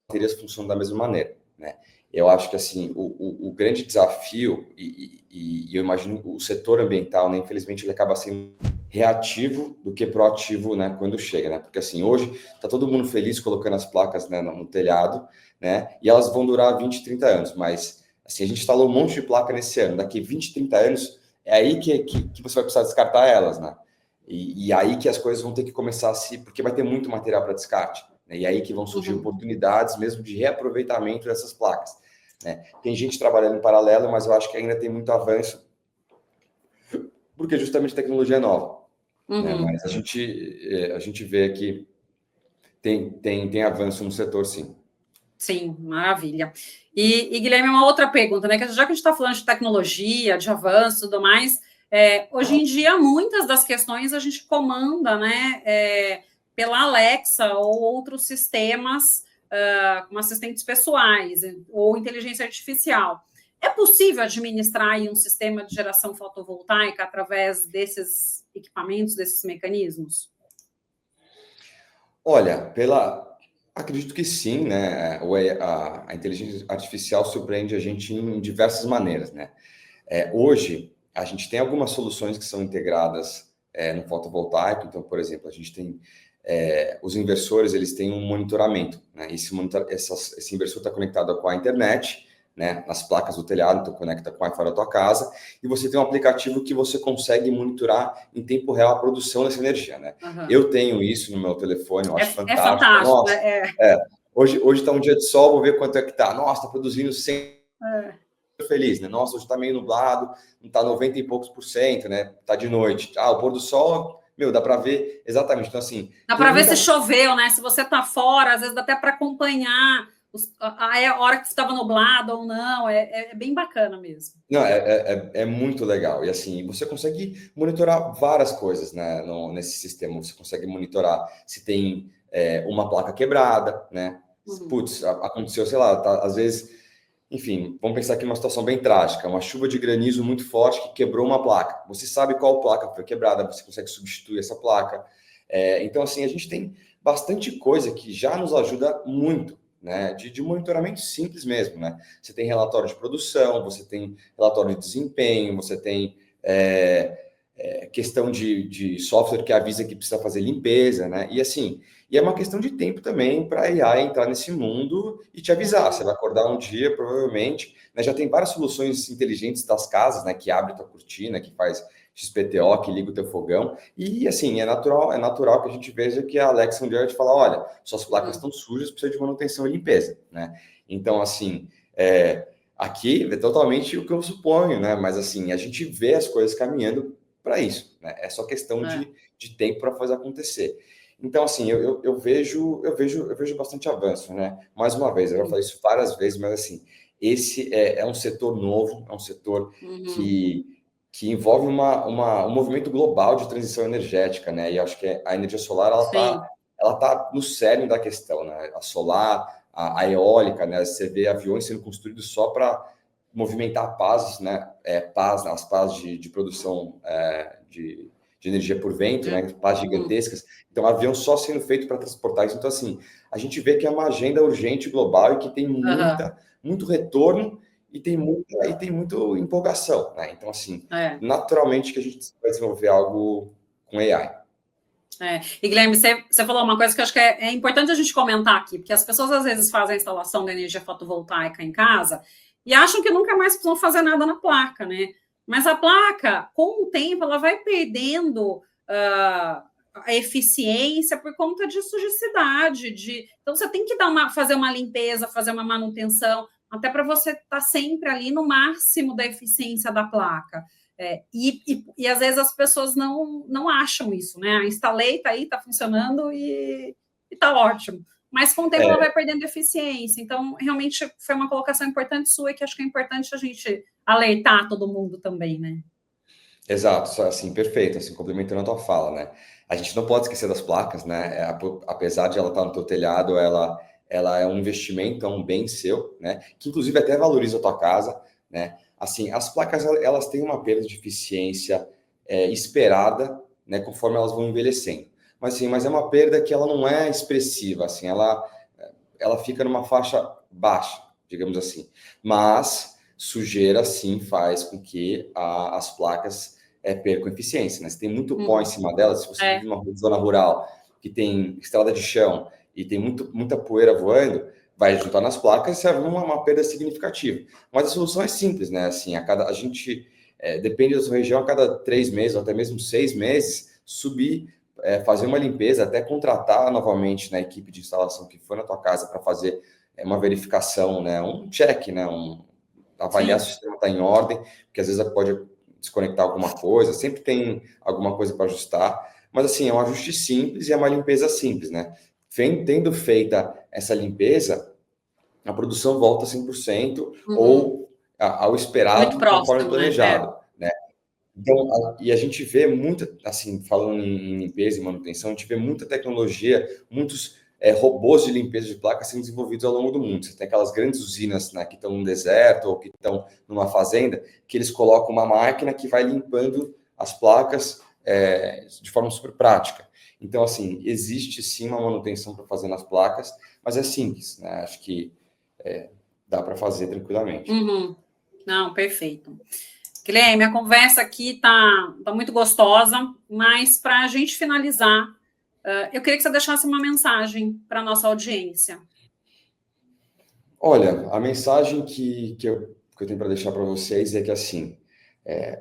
baterias funcionam da mesma maneira, né? Eu acho que, assim, o grande desafio, e eu imagino o setor ambiental, né, infelizmente, ele acaba sendo reativo do que proativo, né, quando chega, né? Porque, assim, hoje está todo mundo feliz colocando as placas, né, no telhado, né? E elas vão durar 20, 30 anos, mas, assim, a gente instalou um monte de placa nesse ano. Daqui 20, 30 anos, é aí que você vai precisar descartar elas, né? E aí que as coisas vão ter que começar a se... Porque vai ter muito material para descarte. E aí que vão surgir oportunidades mesmo de reaproveitamento dessas placas, né? Tem gente trabalhando em paralelo, mas eu acho que ainda tem muito avanço, porque justamente a tecnologia é nova, né? Mas a gente vê que tem avanço no setor, sim. Sim, maravilha. E Guilherme, uma outra pergunta, né? Que já que a gente está falando de tecnologia, de avanço e tudo mais, hoje em dia, muitas das questões a gente comanda, né? Pela Alexa ou outros sistemas como assistentes pessoais ou inteligência artificial. É possível administrar aí um sistema de geração fotovoltaica através desses equipamentos, desses mecanismos? Olha, acredito que sim, né? A inteligência artificial surpreende a gente em diversas maneiras, né? Hoje, a gente tem algumas soluções que são integradas no fotovoltaico. Então, por exemplo, a gente tem os inversores, eles têm um monitoramento, né? Esse inversor está conectado com a internet, né, nas placas do telhado, então conecta com o Wi-Fi da tua casa, e você tem um aplicativo que você consegue monitorar em tempo real a produção dessa energia, né? Eu tenho isso no meu telefone, eu acho fantástico. É fantástico. Nossa, hoje está um dia de sol, vou ver quanto é que tá. Nossa, está produzindo 100... feliz, né? Nossa, hoje está meio nublado, não está 90 e poucos %, né? Tá de noite. O pôr do sol, dá para ver exatamente. Então, assim... Dá para ver se choveu, né? Se você tá fora, às vezes dá até para acompanhar a hora que estava nublado ou não. É bem bacana mesmo. Não, é muito legal. E assim, você consegue monitorar várias coisas, né, nesse sistema. Você consegue monitorar se tem uma placa quebrada, né? Putz, aconteceu, sei lá, às vezes... Enfim, vamos pensar aqui numa situação bem trágica, uma chuva de granizo muito forte que quebrou uma placa. Você sabe qual placa foi quebrada, você consegue substituir essa placa. Então, assim, a gente tem bastante coisa que já nos ajuda muito, né? De monitoramento simples mesmo, né? Você tem relatório de produção, você tem relatório de desempenho, você tem questão de software que avisa que precisa fazer limpeza, né? E assim... E é uma questão de tempo também para a IA entrar nesse mundo e te avisar. Você vai acordar um dia, provavelmente, né? Já tem várias soluções inteligentes das casas, né? Que abre tua cortina, que faz XPTO, que liga o teu fogão. E, assim, é natural que a gente veja que a Alexa um dia vai te falar, olha, suas placas estão sujas, precisa de manutenção e limpeza, né? Então, assim, aqui é totalmente o que eu suponho, né? Mas, assim, a gente vê as coisas caminhando para isso, né? É só questão de tempo para fazer acontecer. Então, assim, eu vejo bastante avanço, né? Mais uma vez, eu já falei isso várias vezes, mas assim, esse é um setor novo, é um setor que envolve um movimento global de transição energética, né? E acho que a energia solar, ela tá no cerne da questão, né? A solar, a eólica, né? Você vê aviões sendo construídos só para movimentar pás, né? As pás de produção de energia por vento, né? Pás gigantescas. Então, avião só sendo feito para transportar isso. Então, assim, a gente vê que é uma agenda urgente global e que tem muito retorno e tem muita empolgação, né? Então, assim, naturalmente que a gente vai desenvolver algo com AI. E Guilherme, você falou uma coisa que eu acho que é importante a gente comentar aqui, porque as pessoas às vezes fazem a instalação da energia fotovoltaica em casa e acham que nunca mais precisam fazer nada na placa, né? Mas a placa, com o tempo, ela vai perdendo a eficiência por conta de sujidade. Então, você tem que fazer uma limpeza, fazer uma manutenção, até para você estar sempre ali no máximo da eficiência da placa. E às vezes as pessoas não acham isso, né? Instalei, está aí, está funcionando e está ótimo. Mas com o tempo ela vai perdendo eficiência. Então, realmente foi uma colocação importante sua e que acho que é importante a gente alertar todo mundo também, né? Exato, assim, perfeito, assim, complementando a tua fala, né? A gente não pode esquecer das placas, né? Apesar de ela estar no teu telhado, ela é um investimento, é um bem seu, né? Que inclusive até valoriza a tua casa, né? Assim, as placas, elas têm uma perda de eficiência esperada, né? Conforme elas vão envelhecendo. Mas é uma perda que ela não é expressiva, assim, ela fica numa faixa baixa, digamos assim. Mas sujeira, sim, faz com que as placas percam eficiência, né? Se tem muito pó em cima delas, se você vive numa zona rural que tem estrada de chão e tem muita poeira voando, vai juntar nas placas e vai uma perda significativa. Mas a solução é simples, né? Assim, a gente depende da sua região, a cada 3 meses, ou até mesmo 6 meses, subir, fazer uma limpeza, até contratar novamente na equipe de instalação que foi na tua casa para fazer uma verificação, né? Um check, né? Avaliar se o sistema está em ordem, porque às vezes pode desconectar alguma coisa, sempre tem alguma coisa para ajustar, mas assim, é um ajuste simples e é uma limpeza simples, né? Tendo feita essa limpeza, a produção volta 100% ou ao esperado, conforme planejado, né? Então, e a gente vê muita, assim, falando em limpeza e manutenção, a gente vê muita tecnologia, muitos robôs de limpeza de placas sendo desenvolvidos ao longo do mundo. Você tem aquelas grandes usinas, né, que estão no deserto ou que estão numa fazenda, que eles colocam uma máquina que vai limpando as placas de forma super prática. Então, assim, existe sim uma manutenção para fazer nas placas, mas é simples, né? Acho que dá para fazer tranquilamente. Não, perfeito. Guilherme, a conversa aqui tá muito gostosa, mas para a gente finalizar, eu queria que você deixasse uma mensagem para a nossa audiência. Olha, a mensagem que eu tenho para deixar para vocês é que, assim,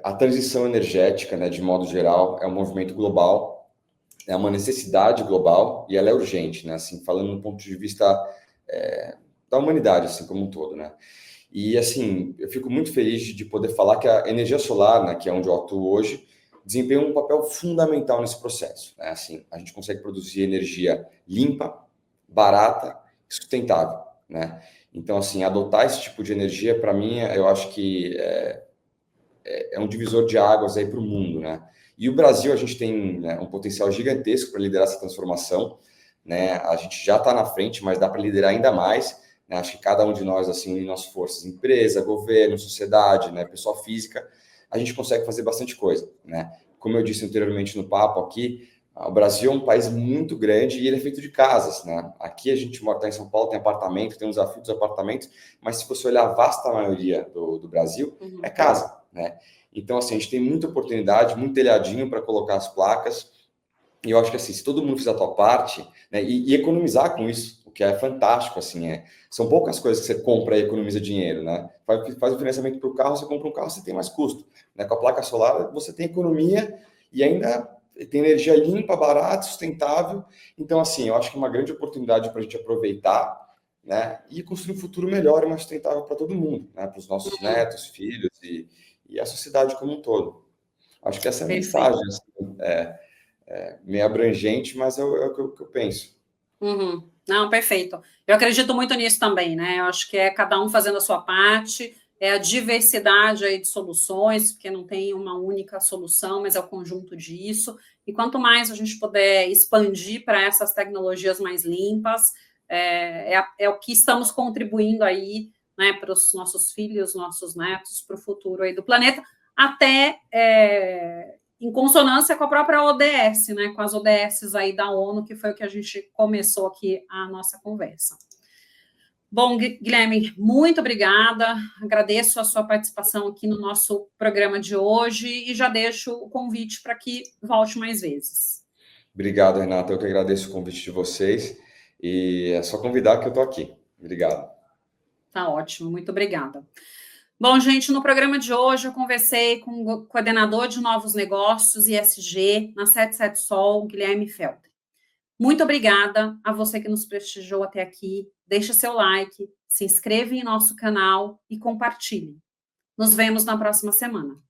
a transição energética, né, de modo geral, é um movimento global, é uma necessidade global e ela é urgente, né? Assim, falando do ponto de vista da humanidade, assim, como um todo, né? E, assim, eu fico muito feliz de poder falar que a energia solar, né, que é onde eu atuo hoje, desempenha um papel fundamental nesse processo, né? Assim, a gente consegue produzir energia limpa, barata e sustentável, né? Então, assim, adotar esse tipo de energia, para mim, eu acho que é um divisor de águas aí para o mundo, né? E o Brasil, a gente tem, né, um potencial gigantesco para liderar essa transformação, né? A gente já está na frente, mas dá para liderar ainda mais, né? Acho que cada um de nós, assim, unindo as forças, empresa, governo, sociedade, né, pessoa física, a gente consegue fazer bastante coisa, né? Como eu disse anteriormente no papo aqui, o Brasil é um país muito grande e ele é feito de casas, né? Aqui a gente mora, tá em São Paulo, tem apartamento, tem um desafio dos apartamentos, mas se você olhar a vasta maioria do Brasil, é casa, né? Então, assim, a gente tem muita oportunidade, muito telhadinho para colocar as placas, e eu acho que, assim, se todo mundo fizer a tua parte, né, e economizar com isso, o que é fantástico, assim, são poucas coisas que você compra e economiza dinheiro, né? Faz o financiamento para o carro, você compra um carro, você tem mais custo, né? Com a placa solar, você tem economia e ainda tem energia limpa, barata, sustentável. Então, assim, eu acho que é uma grande oportunidade para a gente aproveitar, né, e construir um futuro melhor e mais sustentável para todo mundo, né? Para os nossos netos, filhos e a sociedade como um todo. Acho que essa é a mensagem, assim, meio abrangente, mas é o que eu penso. Uhum. Não, perfeito. Eu acredito muito nisso também, né? Eu acho que é cada um fazendo a sua parte, é a diversidade aí de soluções, porque não tem uma única solução, mas é o conjunto disso. E quanto mais a gente puder expandir para essas tecnologias mais limpas, é o que estamos contribuindo aí, né, para os nossos filhos, nossos netos, para o futuro aí do planeta, até em consonância com a própria ODS, né, com as ODS aí da ONU, que foi o que a gente começou aqui a nossa conversa. Bom, Guilherme, muito obrigada, agradeço a sua participação aqui no nosso programa de hoje e já deixo o convite para que volte mais vezes. Obrigado, Renata, eu que agradeço o convite de vocês e é só convidar que eu estou aqui. Obrigado. Tá ótimo, muito obrigada. Bom, gente, no programa de hoje eu conversei com o coordenador de novos negócios ISG na 77 Sol, Guilherme Felder. Muito obrigada a você que nos prestigiou até aqui. Deixe seu like, se inscreva em nosso canal e compartilhe. Nos vemos na próxima semana.